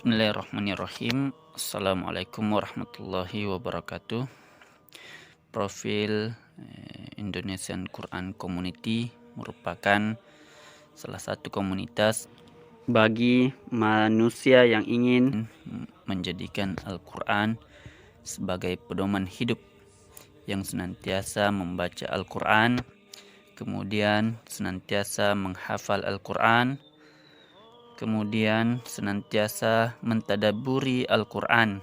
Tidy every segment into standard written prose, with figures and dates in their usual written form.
Bismillahirrahmanirrahim. Assalamualaikum warahmatullahi wabarakatuh. Profil Indonesian Quran Community merupakan salah satu komunitas bagi manusia yang ingin menjadikan Al-Quran sebagai pedoman hidup, yang senantiasa membaca Al-Quran, kemudian senantiasa menghafal Al-Quran, kemudian senantiasa mentadabburi Al-Quran.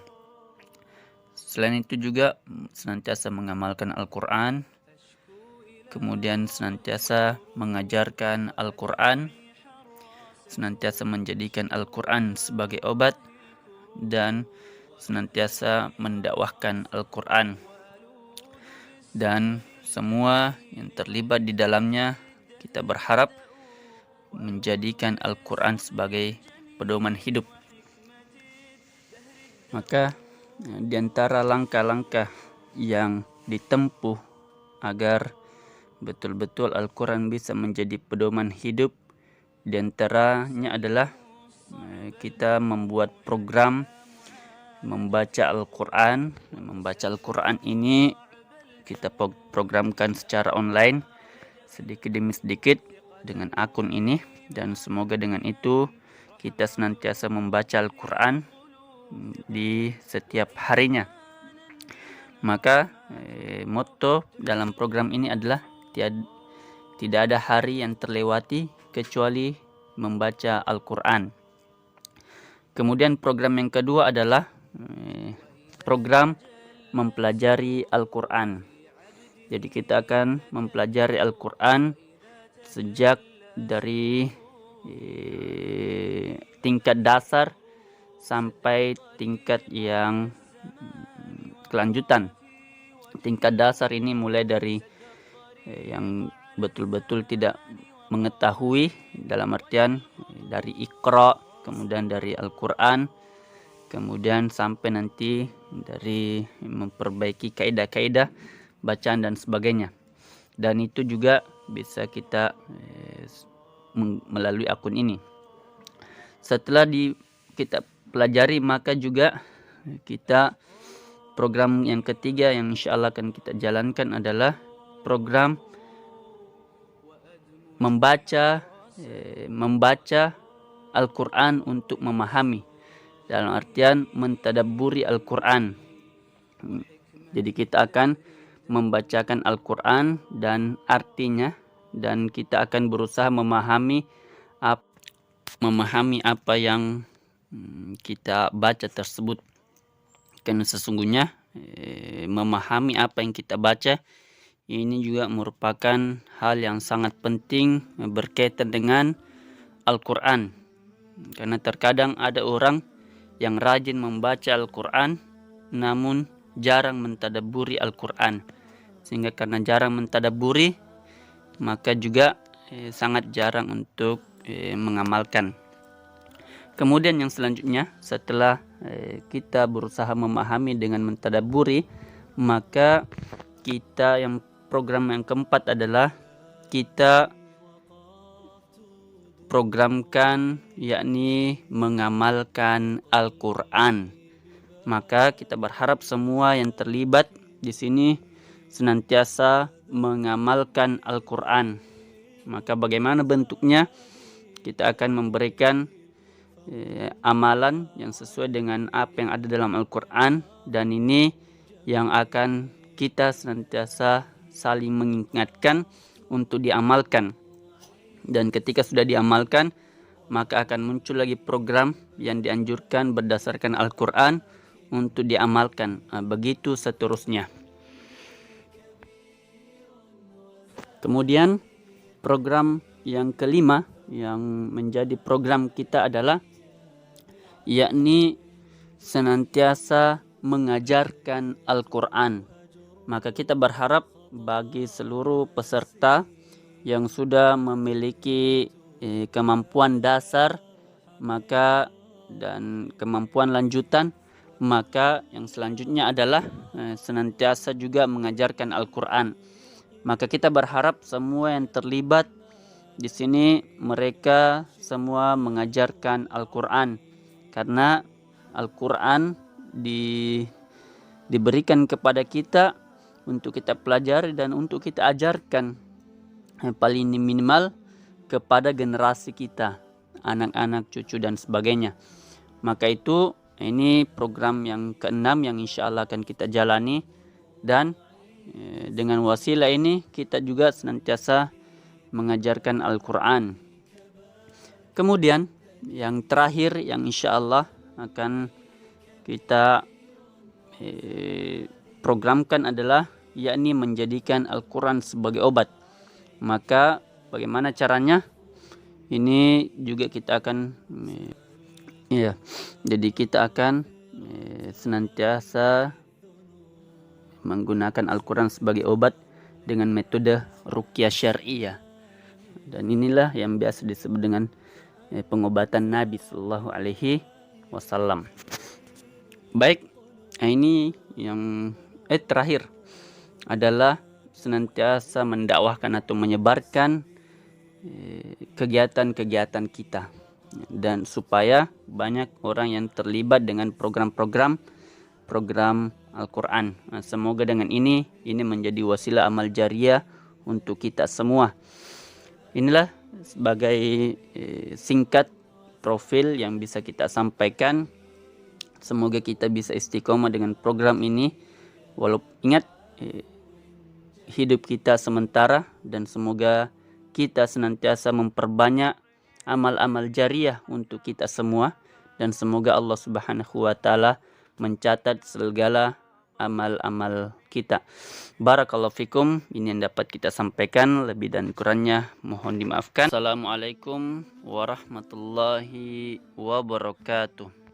Selain itu juga senantiasa mengamalkan Al-Quran, kemudian senantiasa mengajarkan Al-Quran, senantiasa menjadikan Al-Quran sebagai obat, dan senantiasa mendakwahkan Al-Quran. Dan semua yang terlibat di dalamnya, kita berharap menjadikan Al-Quran sebagai pedoman hidup. Maka di antara langkah-langkah yang ditempuh agar betul-betul Al-Quran bisa menjadi pedoman hidup, di antaranya adalah kita membuat program membaca Al-Quran. Membaca Al-Quran ini kita programkan secara online sedikit demi sedikit dengan akun ini, dan semoga dengan itu kita senantiasa membaca Al-Quran di setiap harinya. Maka motto dalam program ini adalah tidak ada hari yang terlewati kecuali membaca Al-Quran. Kemudian program yang kedua adalah program mempelajari Al-Quran. Jadi kita akan mempelajari Al-Quran sejak dari tingkat dasar sampai tingkat yang kelanjutan. Tingkat dasar ini mulai dari yang betul-betul tidak mengetahui, dalam artian dari Iqra, kemudian dari Al-Quran, kemudian sampai nanti dari memperbaiki kaidah-kaidah bacaan dan sebagainya. Dan itu juga bisa kita melalui akun ini. Setelah kita pelajari, maka juga kita program yang ketiga yang insya Allah akan kita jalankan adalah program membaca Al-Quran untuk memahami, dalam artian mentadabburi Al-Quran. Jadi kita akan membacakan Al-Quran dan artinya, dan kita akan berusaha memahami apa yang kita baca tersebut. Karena sesungguhnya memahami apa yang kita baca ini juga merupakan hal yang sangat penting berkaitan dengan Al-Quran. Karena terkadang ada orang yang rajin membaca Al-Quran namun jarang mentadabburi Al-Quran. Sehingga karena jarang mentadabburi, maka juga sangat jarang untuk mengamalkan. Kemudian yang selanjutnya, setelah kita berusaha memahami dengan mentadabburi, maka kita program yang keempat adalah kita programkan, yakni mengamalkan Al-Quran. Maka kita berharap semua yang terlibat di sini senantiasa mengamalkan Al-Quran. Maka bagaimana bentuknya? Kita akan memberikan amalan yang sesuai dengan apa yang ada dalam Al-Quran, dan ini yang akan kita senantiasa saling mengingatkan untuk diamalkan. Dan ketika sudah diamalkan, maka akan muncul lagi program yang dianjurkan berdasarkan Al-Quran untuk diamalkan. Begitu seterusnya. Kemudian program yang kelima yang menjadi program kita adalah yakni senantiasa mengajarkan Al-Quran. Maka kita berharap bagi seluruh peserta yang sudah memiliki kemampuan dasar dan kemampuan lanjutan, maka yang selanjutnya adalah senantiasa juga mengajarkan Al-Quran. Maka kita berharap semua yang terlibat di sini mereka semua mengajarkan Al-Quran. karena Al-Quran diberikan kepada kita untuk kita pelajari dan untuk kita ajarkan, paling minimal kepada generasi kita, anak-anak, cucu dan sebagainya. Maka itu ini program yang keenam yang insya Allah akan kita jalani, dan dengan wasilah ini kita juga senantiasa mengajarkan Al-Quran. Kemudian yang terakhir yang insya Allah akan kita programkan adalah yakni menjadikan Al-Quran sebagai obat. Maka bagaimana caranya? Ini juga kita akan jadi kita akan senantiasa menggunakan Al-Quran sebagai obat dengan metode ruqyah syariah. Dan inilah yang biasa disebut dengan pengobatan Nabi Sallallahu Alaihi Wasallam. Baik, ini yang terakhir adalah senantiasa mendakwahkan atau menyebarkan kegiatan-kegiatan kita, dan supaya banyak orang yang terlibat dengan program Al-Quran. Nah, semoga dengan ini menjadi wasilah amal jariah untuk kita semua. Inilah sebagai singkat profil yang bisa kita sampaikan. Semoga kita bisa istiqomah dengan program ini. Walaupun ingat, hidup kita sementara, dan semoga kita senantiasa memperbanyak amal-amal jariah untuk kita semua, dan semoga Allah Subhanahu wa taala mencatat segala amal-amal kita. Barakallahu fikum. Ini yang dapat kita sampaikan, lebih dan kurangnya mohon dimaafkan. Assalamualaikum warahmatullahi wabarakatuh.